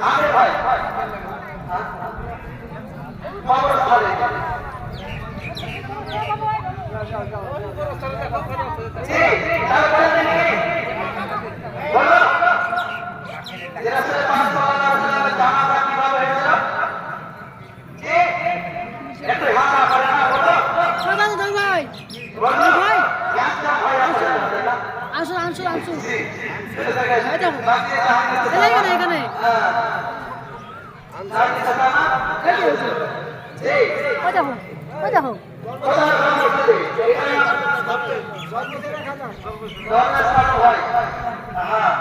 আগে ভাই খবর ধরে জি তারপরে দেখি বলো যে রাসূলের পাক সাল্লাল্লাহু আলাইহি ওয়াসাল্লামের জানাজা কিভাবে হয়েছিল জি একটু হাসা করে না বলো সাজান দই ভাই বলো ভাই ইয়াসা ভাই আসো আসো আসো জি সেটা জায়গায় এই দেখো বাকি জাহান্নামে এখানে এখানে জানি কথা না জি ওই দেখো ওই দেখো ধর্মের ভাই হ্যাঁ